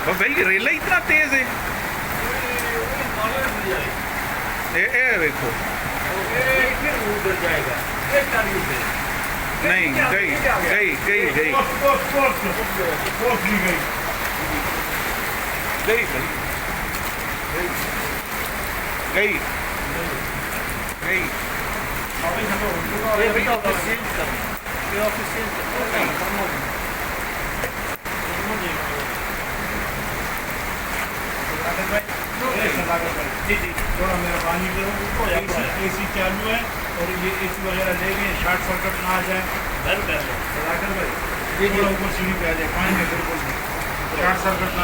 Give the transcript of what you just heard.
और भाई रेला इतना तेज है। ए देखो उधर जाएगा नहीं गई गई गई गई गई गई गई ये भी ऑफिस चेंज कर, ये ऑफिस चेंज कर। जी जी थोड़ा मेरा पानी करो। एसी चालू है और ये एसी वगैरह ले गए, शॉर्ट सर्किट ना आ जाए। बंद कर लो सदाकर भाई ये थोड़ा ऊपर सीढ़ी पे आ जाए, पानी में बिल्कुल शॉर्ट सर्किट ना